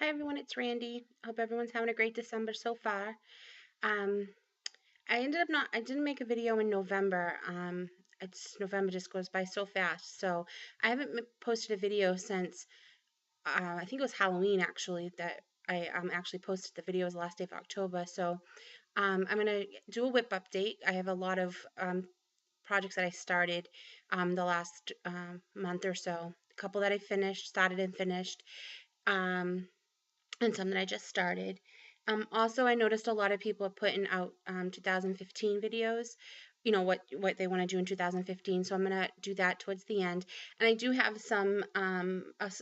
Hi everyone, it's Randy. Hope everyone's having a great December so far. Um, I didn't make a video in November. November just goes by so fast. So I haven't posted a video since, I think it was Halloween actually, that I actually posted the video. It was the last day of October. So I'm going to do a WIP update. I have a lot of projects that I started the last month or so. A couple that I started and finished. Um, and some that I just started. Also, I noticed a lot of people are putting out 2015 videos, what they want to do in 2015. So I'm gonna do that towards the end. And I do have some a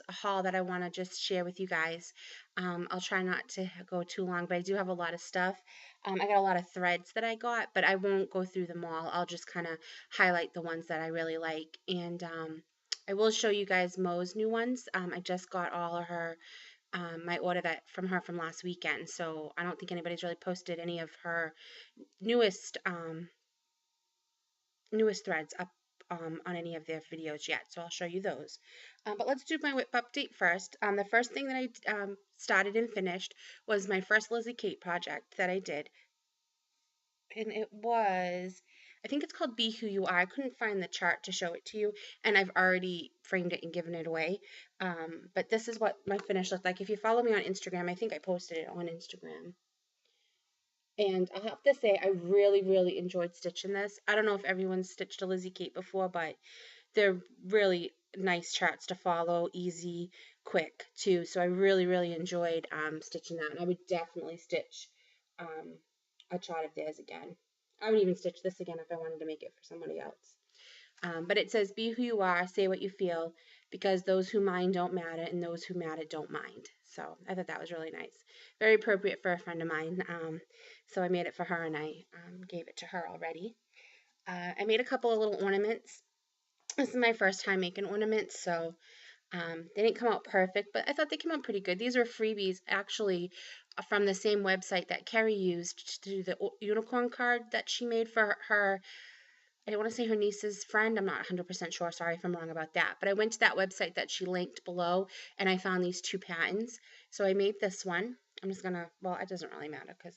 haul that I want to just share with you guys. I'll try not to go too long, but I do have a lot of stuff. I got a lot of threads that I got, but I won't go through them all. I'll just kind of highlight the ones that I really like, and I will show you guys Mo's new ones. I just got all of her my order that from her from last weekend. So I don't think anybody's really posted any of her newest newest threads up on any of their videos yet. So I'll show you those. But let's do my WIP update first. The first thing that I started and finished was my first Lizzie Kate project that I did. And it was, I think it's called Be Who You Are. I couldn't find the chart to show it to you, and I've already framed it and given it away. But this is what my finish looked like. If you follow me on Instagram, I think I posted it on Instagram. And I'll have to say, I really, really enjoyed stitching this. I don't know if everyone's stitched a Lizzie Kate before, but they're really nice charts to follow, easy, quick too. So I really, really enjoyed stitching that. And I would definitely stitch um, a chart of theirs again. I would even stitch this again if I wanted to make it for somebody else. But it says, be who you are, say what you feel, because those who mind don't matter, and those who matter don't mind. So I thought that was really nice. Very appropriate for a friend of mine. So I made it for her, and I gave it to her already. I made a couple of little ornaments. This is my first time making ornaments, so they didn't come out perfect, but I thought they came out pretty good. These were freebies, actually, from the same website that Carrie used to do the unicorn card that she made for her. I don't want to say her niece's friend. I'm not 100% sure. Sorry if I'm wrong about that. But I went to that website that she linked below, and I found these two patterns. So I made this one. I'm just gonna, well, it doesn't really matter because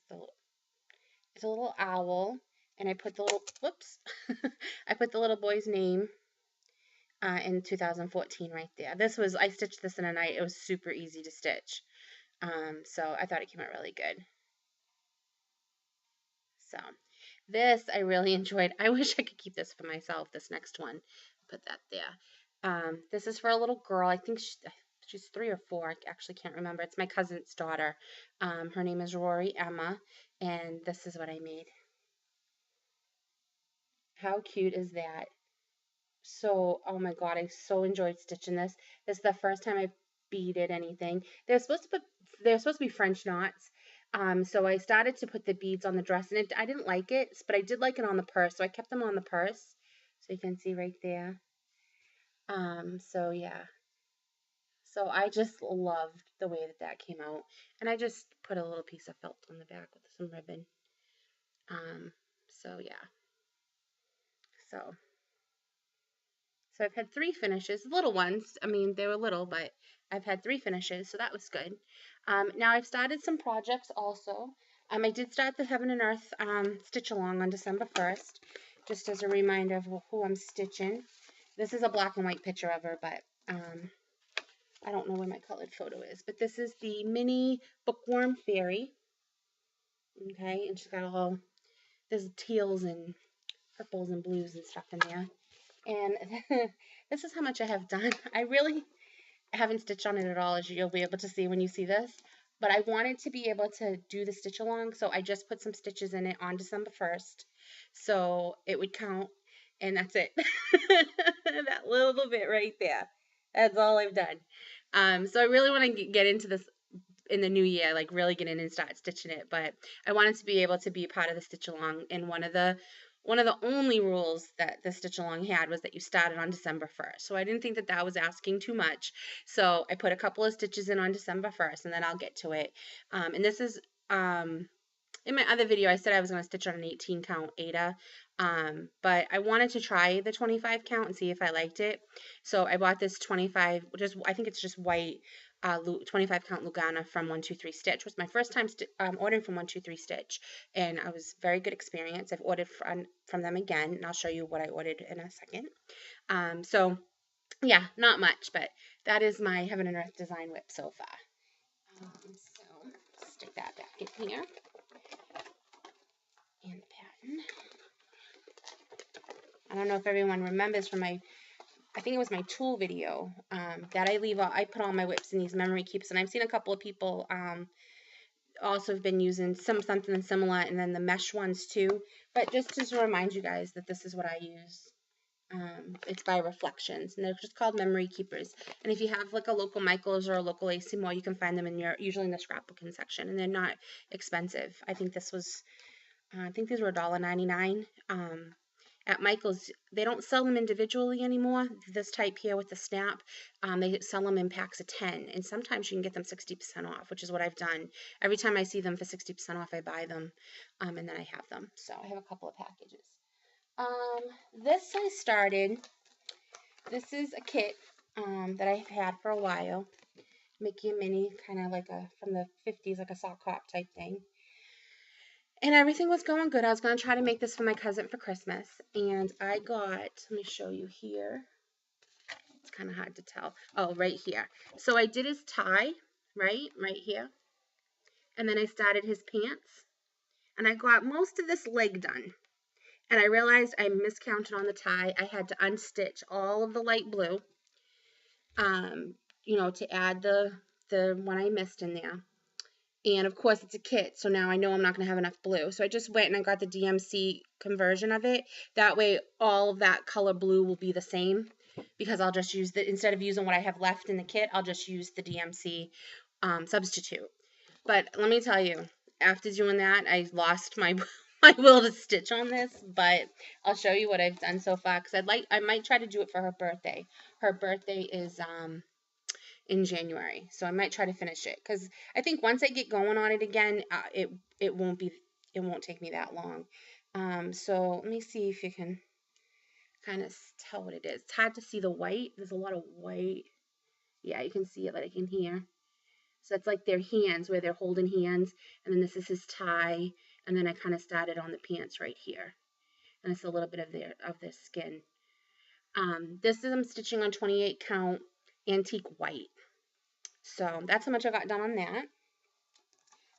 it's a little owl, and I put the little, whoops, I put the little boy's name in 2014 right there. I stitched this in a night. It was super easy to stitch. So I thought it came out really good. So this I really enjoyed. I wish I could keep this for myself, this next one. Put that there. This is for a little girl. I think she's 3 or 4. I actually can't remember. It's my cousin's daughter. Her name is Rory Emma, and this is what I made. How cute is that? So, oh my God, I so enjoyed stitching this. This is the first time I beaded anything. They're supposed to be French knots. So I started to put the beads on the dress, and I didn't like it, but I did like it on the purse, so I kept them on the purse. So you can see right there. So yeah. So I just loved the way that that came out, and I just put a little piece of felt on the back with some ribbon. So yeah. So. So I've had 3 finishes, little ones. I mean, they were little, but I've had 3 finishes, so that was good. Now I've started some projects also. I did start the Heaven and Earth stitch along on December 1st, just as a reminder of who I'm stitching. This is a black and white picture of her, but I don't know where my colored photo is. But this is the mini bookworm fairy. Okay, and she's got all, there's teals and purples and blues and stuff in there. And this is how much I have done. I really haven't stitched on it at all, as you'll be able to see when you see this. But I wanted to be able to do the stitch along, so I just put some stitches in it on December 1st. So it would count, and that's it. That little bit right there. That's all I've done. So I really want to get into this in the new year, like really get in and start stitching it. But I wanted to be able to be part of the stitch along, and one of the only rules that the stitch along had was that you started on December 1st. So I didn't think that that was asking too much. So I put a couple of stitches in on December 1st, and then I'll get to it. And this is in my other video, I said I was going to stitch on an 18 count Aida, but I wanted to try the 25 count and see if I liked it. So I bought this 25, I think it's just white 25 count Lugana from 123 Stitch. It was my first time ordering from 123 Stitch, and I was very good experience. I've ordered from them again, and I'll show you what I ordered in a second. So yeah, not much, but that is my Heaven and Earth design WIP so far. So stick that back in here, and the pattern. I don't know if everyone remembers from my, I think it was my tool video, that I put all my WIPs in these memory keeps, and I've seen a couple of people also have been using something similar, and then the mesh ones too. But just to remind you guys that this is what I use. It's by Reflections, and they're just called memory keepers. And if you have like a local Michaels or a local AC Moore, you can find them usually in the scrapbooking section, and they're not expensive. I think this was, I think these were $1.99. At Michael's, they don't sell them individually anymore. This type here with the snap, they sell them in packs of 10, and sometimes you can get them 60% off, which is what I've done. Every time I see them for 60% off, I buy them, and then I have them. So I have a couple of packages. This I started. This is a kit that I've had for a while. Mickey and Minnie, kind of like from the 50s, like a sock hop type thing. And everything was going good. I was going to try to make this for my cousin for Christmas. And I got, let me show you here. It's kind of hard to tell. Oh, right here. So I did his tie, right here. And then I started his pants. And I got most of this leg done. And I realized I miscounted on the tie. I had to unstitch all of the light blue, to add the one I missed in there. And of course it's a kit, so now I know I'm not going to have enough blue. So I just went and I got the DMC conversion of it. That way all of that color blue will be the same, because I'll just use instead of using what I have left in the kit, I'll just use the DMC substitute. But let me tell you, after doing that, I lost my my will to stitch on this, but I'll show you what I've done so far, because I might try to do it for her birthday. Her birthday is in January, so I might try to finish it, because I think once I get going on it again, it won't take me that long. So let me see if you can kind of tell what it is. It's hard to see the white. There's a lot of white. Yeah, you can see it like in here. So it's like their hands, where they're holding hands, and then this is his tie, and then I kind of started on the pants right here, and it's a little bit of their skin. This is I'm stitching on 28 count antique white. So that's how much I got done on that.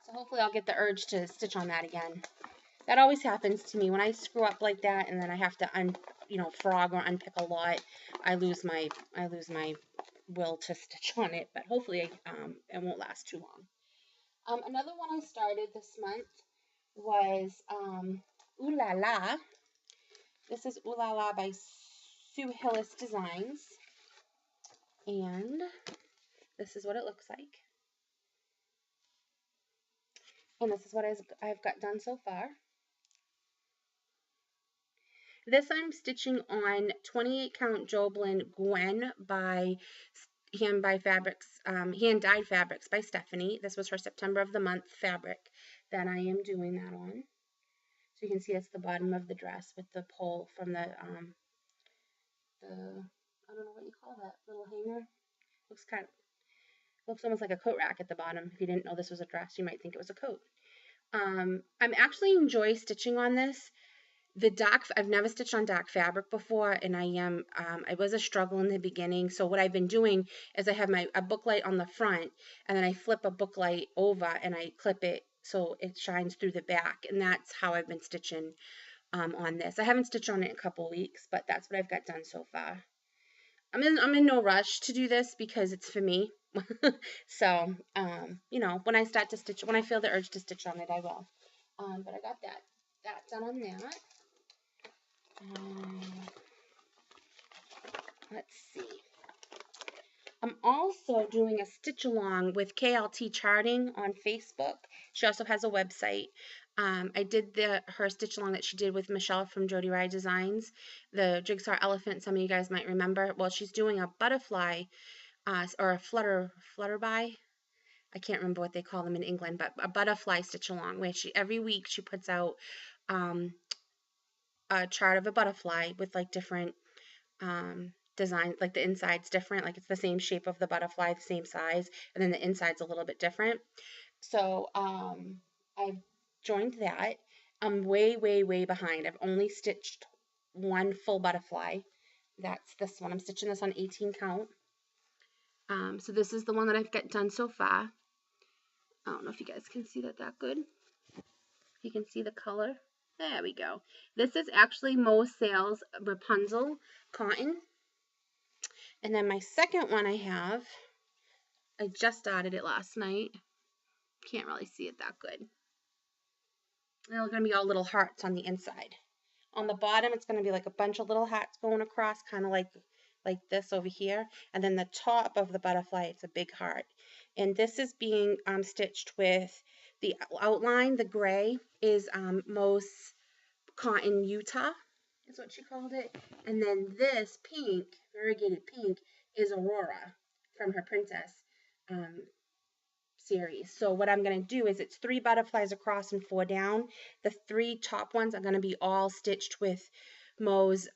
So hopefully I'll get the urge to stitch on that again. That always happens to me when I screw up like that, and then I have to frog or unpick a lot. I lose my will to stitch on it, but hopefully it won't last too long. Another one I started this month was Ooh La La. This is Ooh La La by Sue Hillis Designs, and this is what it looks like. And this is what I've got done so far. This I'm stitching on 28 count Joblin Gwen by Hand Dyed Fabrics by Stephanie. This was her September of the month fabric that I am doing that on. So you can see it's the bottom of the dress with the pole from the I don't know what you call that little hanger. Looks almost like a coat rack at the bottom. If you didn't know this was a dress, you might think it was a coat. I'm actually enjoy stitching on this. I've never stitched on dark fabric before, and I was a struggle in the beginning. So what I've been doing is I have a booklight on the front, and then I flip a booklight over and I clip it so it shines through the back, and that's how I've been stitching on this. I haven't stitched on it in a couple weeks, but that's what I've got done so far. I'm in no rush to do this because it's for me. So, when I start to stitch, when I feel the urge to stitch on it, I will. But I got that done on that. Let's see. I'm also doing a stitch along with KLT Charting on Facebook. She also has a website. I did her stitch along that she did with Michelle from Jody Rye Designs, the jigsaw elephant. Some of you guys might remember. Well, she's doing a butterfly or a flutterby. I can't remember what they call them in England, but a butterfly stitch along, where every week she puts out a chart of a butterfly with like different design, like the inside's different, like it's the same shape of the butterfly, the same size, and then the inside's a little bit different. So I've joined that. I'm way, way, way behind. I've only stitched one full butterfly. That's this one. I'm stitching this on 18 count. So this is the one that I've got done so far. I don't know if you guys can see that good. You can see the color. There we go. This is actually Mo Sales Rapunzel cotton. And then my second one I just started it last night. Can't really see it that good. They're going to be all little hearts on the inside. On the bottom, it's going to be like a bunch of little hearts going across, kind of like this over here. And then the top of the butterfly, it's a big heart. And this is being stitched with the outline. The gray is Mo's Cotton Utah, is what she called it. And then this pink, variegated pink, is Aurora from her Princess series. So what I'm going to do is it's 3 butterflies across and 4 down. The 3 top ones are going to be all stitched with Mo's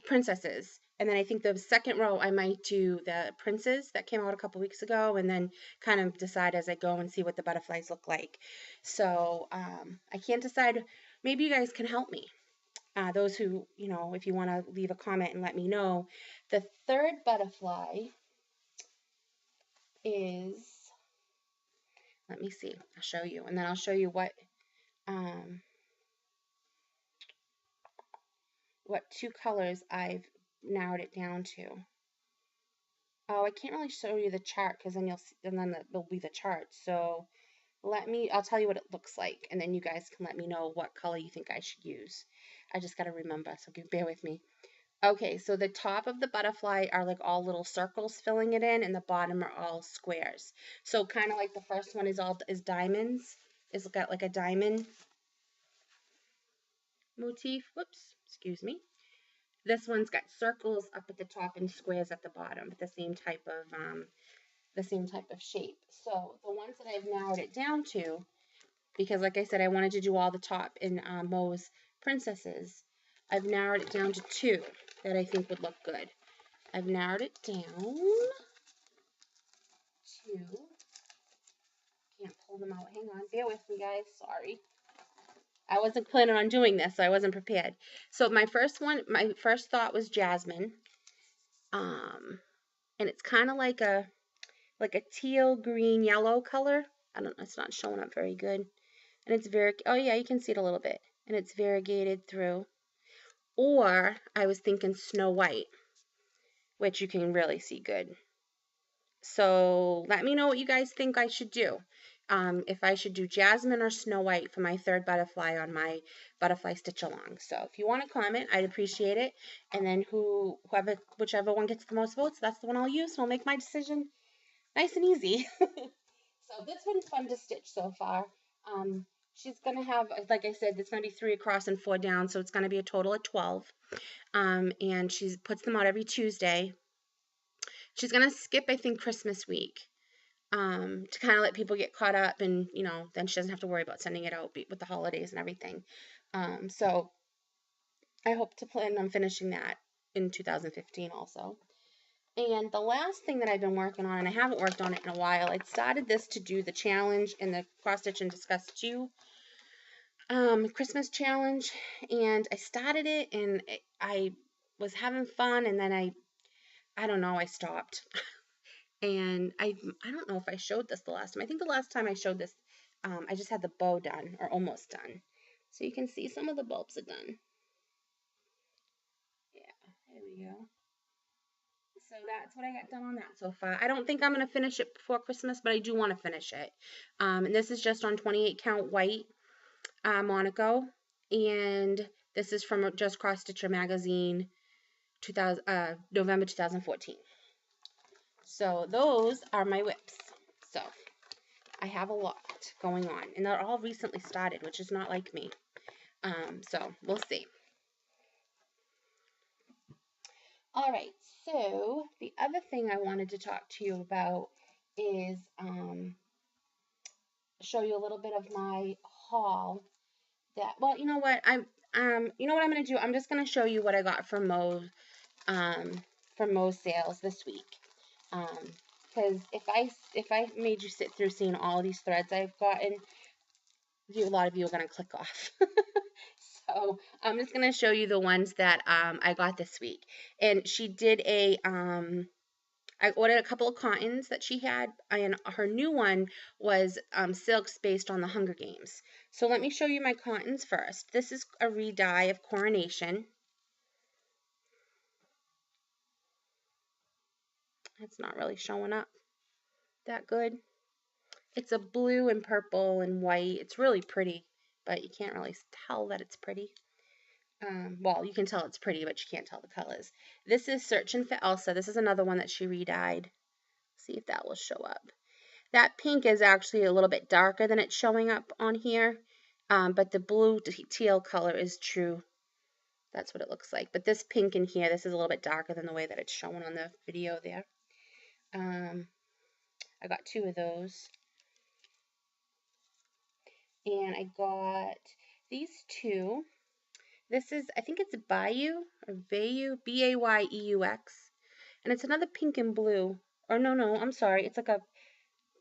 princesses. And then I think the second row I might do the princes that came out a couple weeks ago, and then kind of decide as I go and see what the butterflies look like. So I can't decide. Maybe you guys can help me. Those who, if you want to leave a comment and let me know. The third butterfly is, let me see, I'll show you, and then I'll show you what 2 colors I've narrowed it down to. Oh, I can't really show you the chart because then you'll see, and then there'll be the chart. So I'll tell you what it looks like, and then you guys can let me know what color you think I should use. I just got to remember, so bear with me. Okay, so the top of the butterfly are like all little circles filling it in, and the bottom are all squares. So kind of like the first one is diamonds. It's got like a diamond motif. Whoops, excuse me. This one's got circles up at the top and squares at the bottom, but the same type of shape. So the ones that I've narrowed it down to, because like I said, I wanted to do all the top in Mo's princesses, I've narrowed it down to 2 that I think would look good. I've narrowed it down to, can't pull them out, hang on, bear with me guys, sorry. I wasn't planning on doing this, so I wasn't prepared. So my first thought was jasmine. And it's kind of like a teal, green, yellow color. I don't know, it's not showing up very good. And it's oh yeah, you can see it a little bit. And it's variegated through. Or I was thinking Snow White, which you can really see good. So let me know what you guys think I should do. If I should do jasmine or Snow White for my third butterfly on my butterfly stitch along. So if you want to comment, I'd appreciate it. And then whichever one gets the most votes, that's the one I'll use. And I'll make my decision nice and easy. So this one's fun to stitch so far. She's going to have, like I said, it's going to be 3 across and 4 down, so it's going to be a total of 12. And she puts them out every Tuesday. She's going to skip, I think, Christmas week to kind of let people get caught up, and, then she doesn't have to worry about sending it out with the holidays and everything. So I hope to plan on finishing that in 2015 also. And the last thing that I've been working on, and I haven't worked on it in a while, I started this to do the challenge in the Cross Stitch and Discuss 2 Christmas challenge, and I started it, and I was having fun, and then I don't know, I stopped. And I don't know if I showed this the last time. I think the last time I showed this, I just had the bow done, or almost done. So you can see some of the bulbs are done. Yeah, there we go. So that's what I got done on that so far. I don't think I'm going to finish it before Christmas, but I do want to finish it. And this is just on 28 count white Monaco. And this is from Just Cross Stitcher magazine, November 2014. So those are my WIPs. So I have a lot going on. And they're all recently started, which is not like me. So we'll see. All right, so the other thing I wanted to talk to you about is show you a little bit of my haul. Well, you know what? You know what I'm going to do? I'm just going to show you what I got from Mo's from Mo's sales this week. Because if I made you sit through seeing all these threads I've gotten, a lot of you are going to click off. So I'm just going to show you the ones that I got this week. And she did I ordered a couple of cottons that she had, and her new one was silks based on the Hunger Games. So let me show you my cottons first. This is a re-dye of Coronation. It's not really showing up that good. It's a blue and purple and white. It's really pretty, but you can't really tell that it's pretty. Well, you can tell it's pretty, but you can't tell the colors. This is Searching for Elsa. This is another one that she re-dyed. See if that will show up. That pink is actually a little bit darker than it's showing up on here, but the blue teal color is true. That's what it looks like. But this pink in here, this is a little bit darker than the way that it's shown on the video there. I got 2 of those. And I got these 2. This is, I think it's Bayou, or Bayou, B-A-Y-E-U-X. And it's another pink and blue. Or no, I'm sorry. It's like a,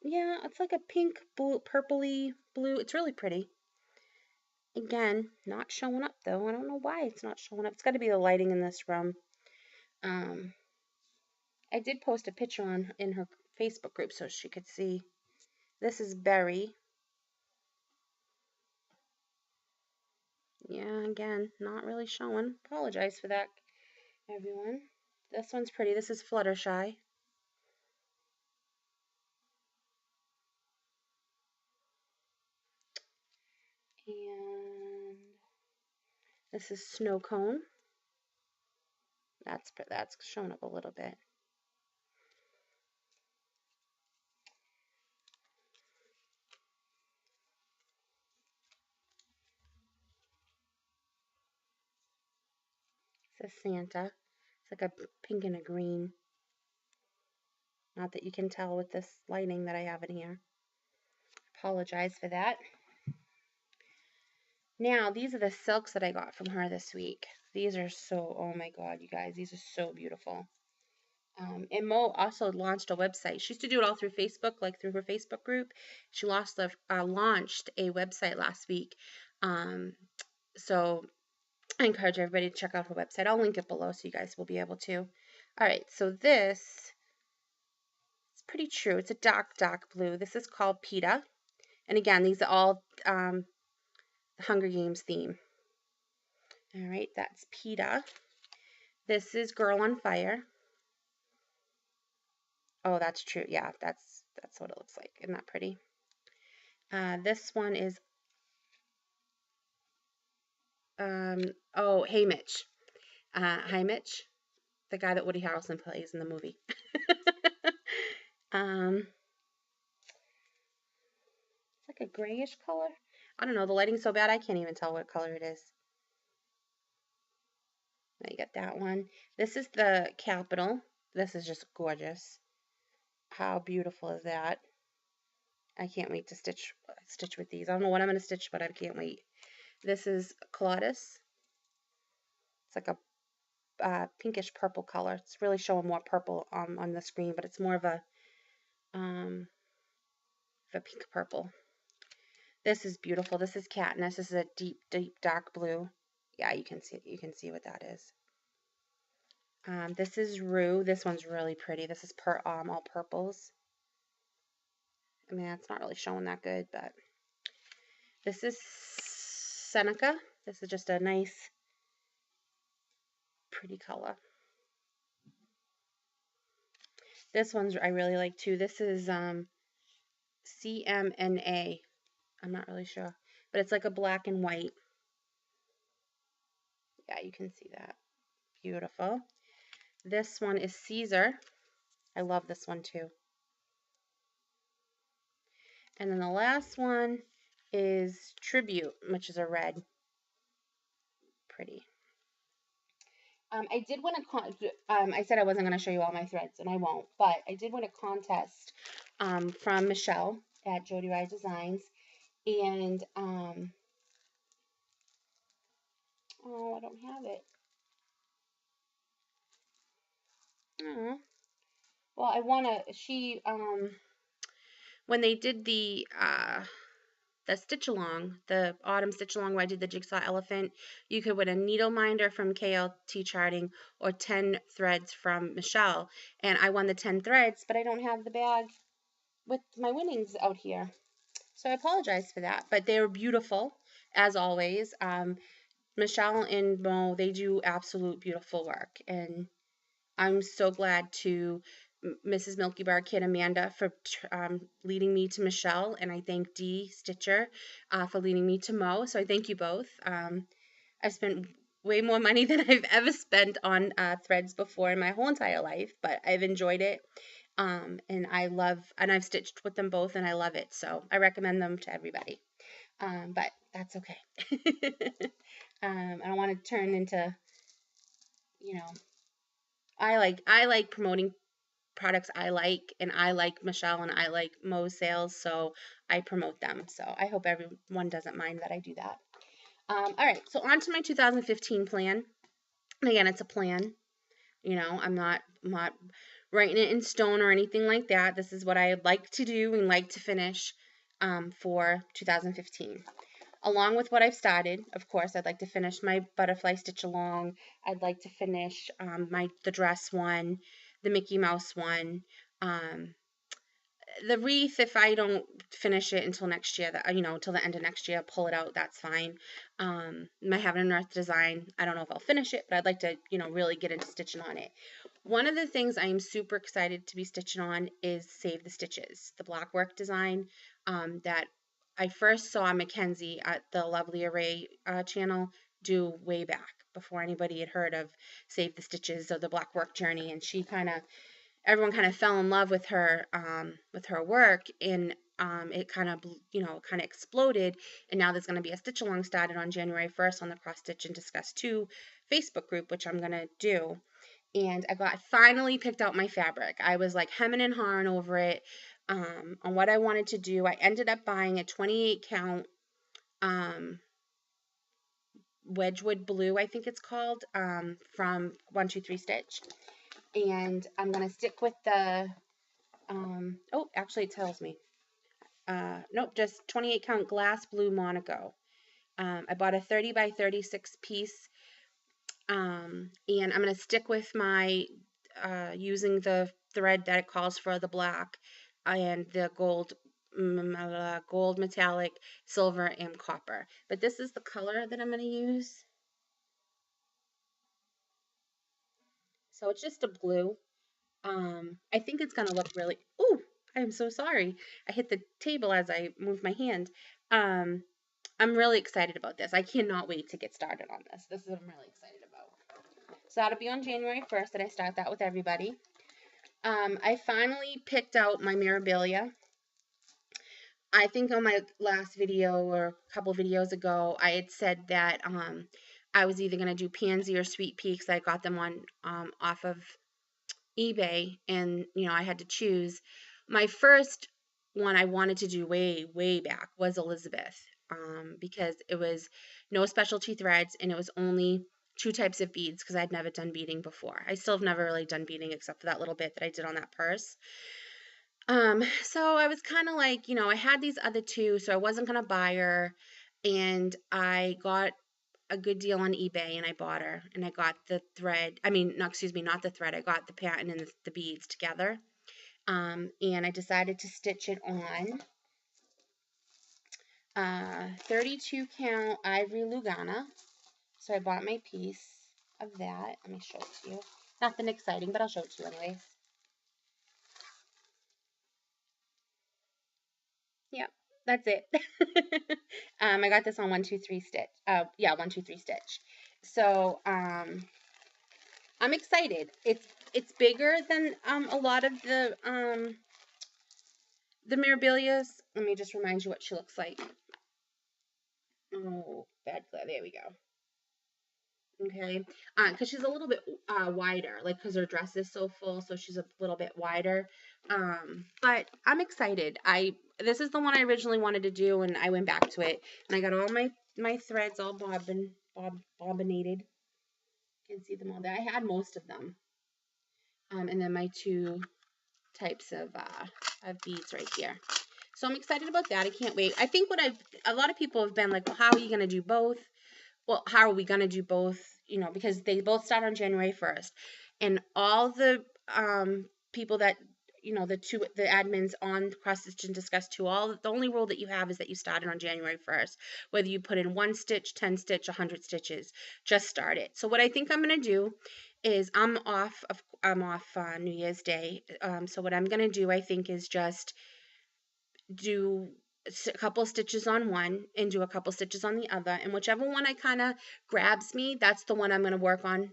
yeah, it's like a pink, blue, purpley blue. It's really pretty. Again, not showing up though. I don't know why it's not showing up. It's got to be the lighting in this room. I did post a picture in her Facebook group so she could see. This is Berry. Yeah, again, not really showing. Apologize for that, everyone. This one's pretty. This is Fluttershy. And this is Snow Cone. That's showing up a little bit. This is Santa. It's like a pink and a green. Not that you can tell with this lighting that I have in here. Apologize for that. Now, these are the silks that I got from her this week. These are so, oh my God, you guys, these are so beautiful. And Mo also launched a website. She used to do it all through Facebook, like through her Facebook group. She launched a website last week. So I encourage everybody to check out her website. I'll link it below so you guys will be able to. All right, so this is pretty true. It's a dark, dark blue. This is called Peta. And again, these are all Hunger Games theme. All right, that's Peta. This is Girl on Fire. Oh, that's true. Yeah, that's what it looks like. Isn't that pretty? This one is oh, Hey Mitch. Hi Mitch, the guy that Woody Harrelson plays in the movie. It's like a grayish color. I don't know. The lighting's so bad I can't even tell what color it is. Now you got that one. This is the Capitol. This is just gorgeous. How beautiful is that? I can't wait to stitch with these. I don't know what I'm going to stitch, but I can't wait. This is Claudus. It's like a pinkish purple color. It's really showing more purple on the screen, but it's more of a pink purple. This is beautiful. This is Katniss. This is a deep, deep dark blue. Yeah, you can see what that is. This is Rue. This one's really pretty. This is all purples. I mean, it's not really showing that good, but this is Seneca. This is just a nice, pretty color. This one's I really like too. This is CMNA. I'm not really sure, but it's like a black and white. Yeah, you can see that. Beautiful. This one is Caesar. I love this one too. And then the last one is Tribute, which is a red. Pretty. I did win I said I wasn't going to show you all my threads, and I won't, but I did win a contest from Michelle at Jody Rye Designs, and oh, I don't have it. Aw. Well, I wanna, when they did the stitch along, the autumn stitch along where I did the jigsaw elephant, you could win a needle minder from KLT Charting or 10 threads from Michelle. And I won the 10 threads, but I don't have the bag with my winnings out here. So I apologize for that. But they were beautiful, as always. Michelle and Mo, they do absolute beautiful work. And I'm so glad to Mrs. Milky Bar Kid Amanda for leading me to Michelle, and I thank Dee Stitcher for leading me to Mo. So I thank you both. I've spent way more money than I've ever spent on threads before in my whole entire life, but I've enjoyed it. And I've stitched with them both, and I love it. So I recommend them to everybody. But that's okay. I don't want to turn into, you know, I like promoting products I like, and I like Michelle and I like Mo's sales, so I promote them. So I hope everyone doesn't mind that I do that. All right, so on to my 2015 plan. And again, it's a plan. I'm not writing it in stone or anything like that. This is what I like to do and like to finish for 2015. Along with what I've started, of course, I'd like to finish my butterfly stitch along. I'd like to finish the dress one, the Mickey Mouse one, um, the wreath. If I don't finish it until next year, till the end of next year, pull it out. That's fine. My Heaven and Earth design, I don't know if I'll finish it, but I'd like to, really get into stitching on it. One of the things I am super excited to be stitching on is Save the Stitches, the blockwork design that I first saw Mackenzie at the Lovely Array channel do way back before anybody had heard of Save the Stitches or the blockwork journey, and everyone kind of fell in love with her work, and it kind of exploded. And now there's going to be a stitch along started on January 1st on the Cross Stitch and Discuss 2 Facebook group, which I'm going to do. And I finally picked out my fabric. I was like hemming and hawing over it on what I wanted to do. I ended up buying a 28 count Wedgwood Blue, I think it's called, from 123 Stitch. And I'm going to stick with the, oh, actually it tells me. Nope, just 28 count glass blue Monaco. I bought a 30 by 36 piece, and I'm going to stick with my using the thread that it calls for, the black and the gold metallic, silver, and copper. But this is the color that I'm going to use. So it's just a blue. I think it's going to look really, ooh, I am so sorry. I hit the table as I moved my hand. I'm really excited about this. I cannot wait to get started on this. This is what I'm really excited about. So that'll be on January 1st that I start that with everybody. I finally picked out my Mirabilia. I think on my last video or a couple videos ago, I had said that I was either going to do Pansy or Sweet Pea because I got them on off of eBay, and I had to choose. My first one I wanted to do way back was Elizabeth, because it was no specialty threads and it was only 2 types of beads because I'd never done beading before. I still have never really done beading except for that little bit that I did on that purse. So I was kind of like, I had these other 2, so I wasn't gonna buy her, and I got a good deal on eBay and I bought her, and I got the thread. I mean, no, excuse me, not the thread. I got the pattern and the beads together. And I decided to stitch it on 32 count Ivory Lugana. So I bought my piece of that. Let me show it to you. Nothing exciting, but I'll show it to you anyways. Yep, that's it. I got this on 123 Stitch. Yeah, 123 Stitch. So I'm excited. It's bigger than a lot of the Mirabilias. Let me just remind you what she looks like. Oh, bad glare. There we go. Okay, because she's a little bit wider, like because her dress is so full, so she's a little bit wider. But I'm excited. This is the one I originally wanted to do, and I went back to it, and I got all my threads all bobbinated. You can see them all there. I had most of them. and then my two types of beads right here. So I'm excited about that. I can't wait. I think a lot of people have been like, well, how are you going to do both? Well, how are we going to do both? You know, because they both start on January 1st. And all the people that, you know, the admins on Cross Stitch and Discuss too, the only rule that you have is that you started on January 1st. Whether you put in 1 stitch, 10 stitch, 100 stitches, just start it. So what I think I'm going to do is I'm off New Year's Day. So what I'm going to do, I think, is just do a couple stitches on one and do a couple stitches on the other, and whichever one I kind of grabs me, that's the one I'm going to work on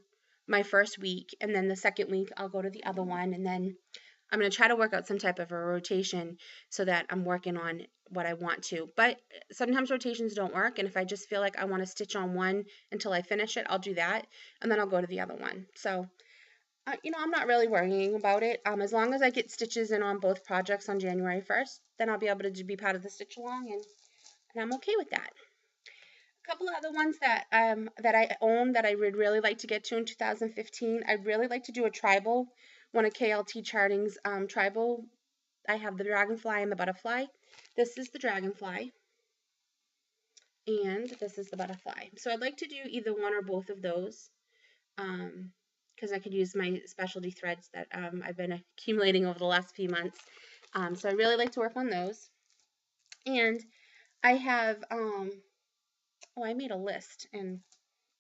my first week, and then the second week I'll go to the other one, and then I'm going to try to work out some type of a rotation so that I'm working on what I want to. But sometimes rotations don't work, and if I just feel like I want to stitch on one until I finish it, I'll do that, and then I'll go to the other one. So you know, I'm not really worrying about it. As long as I get stitches in on both projects on January 1st, then I'll be able to be part of the stitch along, and I'm okay with that. A couple of other ones that I own that I would really like to get to in 2015. I'd really like to do a tribal, one of KLT Charting's tribal. I have the dragonfly and the butterfly. This is the dragonfly, and this is the butterfly. So I'd like to do either one or both of those. Because I could use my specialty threads that I've been accumulating over the last few months. So I really like to work on those. And I have, oh, I made a list, and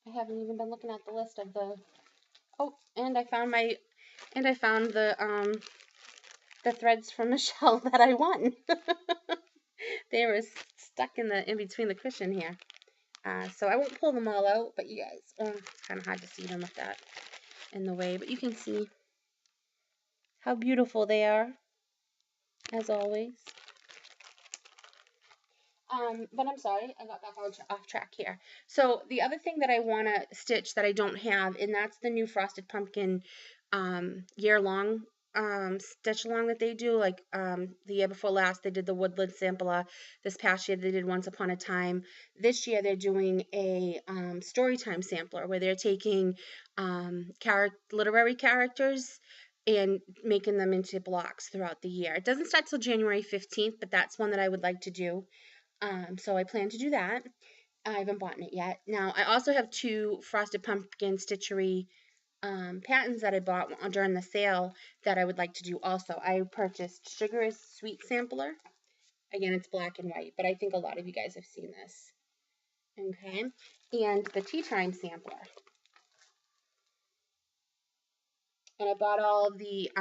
I haven't even been looking at the list of the, oh, and I found the threads from Michelle that I won. They were stuck in between the cushion here. So I won't pull them all out, but you guys, it's kind of hard to see them with that in the way, but you can see how beautiful they are, as always. But I'm sorry, I got back off track here. So the other thing that I want to stitch that I don't have, and that's the new Frosted Pumpkin year-long stitch along that they do. Like the year before last, they did the Woodland Sampler. This past year, they did Once Upon a Time. This year, they're doing a Storytime Sampler where they're taking literary characters and making them into blocks throughout the year. It doesn't start till January 15th, but that's one that I would like to do. So I plan to do that. I haven't bought it yet. Now, I also have two Frosted Pumpkin Stitchery patterns that I bought during the sale that I would like to do also. I purchased Sugar is Sweet Sampler. Again, it's black and white, but I think a lot of you guys have seen this. Okay. And the Tea Time Sampler. And I bought all of the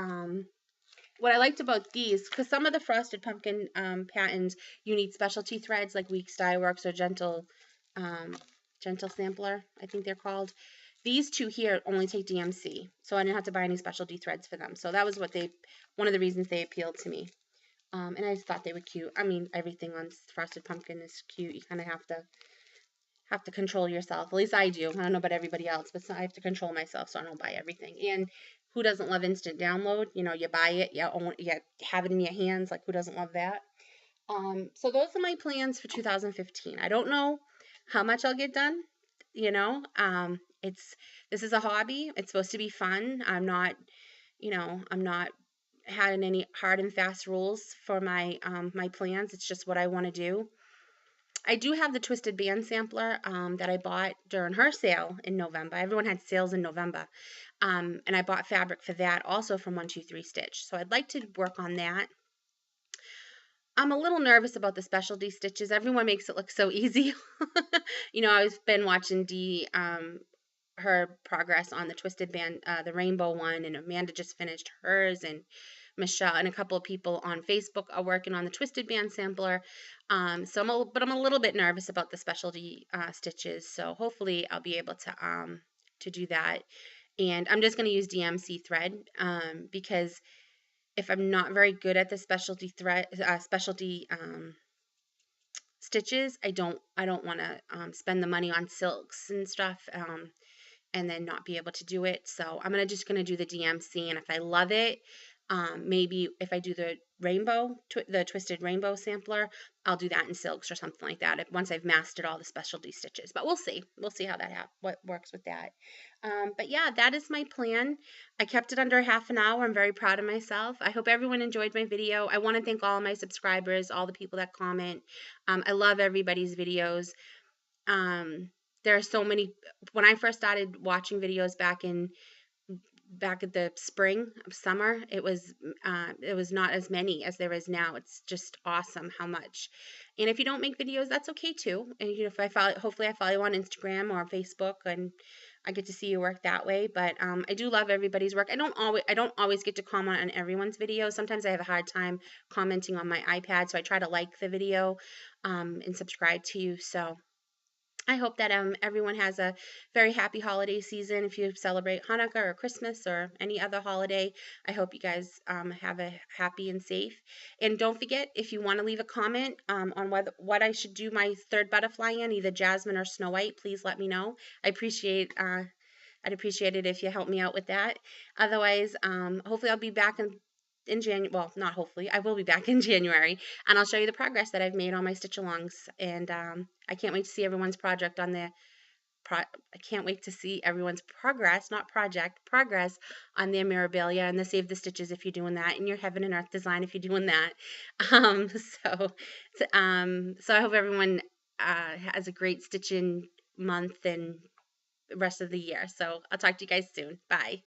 what I liked about these, because some of the Frosted Pumpkin patterns, you need specialty threads like Weeks Dye Works or Gentle Sampler, I think they're called. These two here only take DMC, so I didn't have to buy any specialty threads for them. So that was one of the reasons they appealed to me. And I just thought they were cute. I mean, everything on Frosted Pumpkin is cute. You kind of have to control yourself. At least I do. I don't know about everybody else, but I have to control myself so I don't buy everything. And who doesn't love instant download? You know, you buy it, you have it in your hands. Like, who doesn't love that? So those are my plans for 2015. I don't know how much I'll get done. You know, this is a hobby. It's supposed to be fun. I'm not having any hard and fast rules for my plans. It's just what I want to do. I do have the Twisted Band sampler that I bought during her sale in November. Everyone had sales in November. And I bought fabric for that also from 123 Stitch. So I'd like to work on that. I'm a little nervous about the specialty stitches. Everyone makes it look so easy. You know, I've been watching her progress on the Twisted Band, the rainbow one, and Amanda just finished hers, and Michelle and a couple of people on Facebook are working on the Twisted Band sampler. So I'm a little bit nervous about the specialty stitches. So hopefully I'll be able to do that. And I'm just going to use DMC thread because if I'm not very good at the specialty stitches, I don't want to spend the money on silks and stuff and then not be able to do it. So I'm just going to do the DMC, and if I love it, Maybe if I do the the twisted rainbow sampler, I'll do that in silks or something like that once I've mastered all the specialty stitches. But we'll see. We'll see how what works with that. But yeah, that is my plan. I kept it under half an hour. I'm very proud of myself. I hope everyone enjoyed my video. I want to thank all my subscribers, all the people that comment. I love everybody's videos. Um, there are so many. When I first started watching videos back at the spring, summer, it was not as many as there is now. It's just awesome how much. And if you don't make videos, that's okay too. And you know, if I follow, hopefully I follow you on Instagram or Facebook, and I get to see your work that way. But I do love everybody's work. I don't always get to comment on everyone's videos. Sometimes I have a hard time commenting on my iPad, so I try to like the video and subscribe to you. So I hope that everyone has a very happy holiday season. If you celebrate Hanukkah or Christmas or any other holiday, I hope you guys have a happy and safe. And don't forget, if you want to leave a comment on what I should do my third butterfly in, either Jasmine or Snow White, please let me know. I'd appreciate it if you help me out with that. Otherwise, hopefully I'll be back in January. Well, not hopefully, I will be back in January, and I'll show you the progress that I've made on my stitch alongs. And I can't wait to see everyone's project on their I can't wait to see everyone's progress, not project, progress on their Mirabilia and the Save the Stitches if you're doing that, and your Heaven and Earth design if you're doing that. Um, so, so I hope everyone has a great stitching month and rest of the year. So I'll talk to you guys soon. Bye.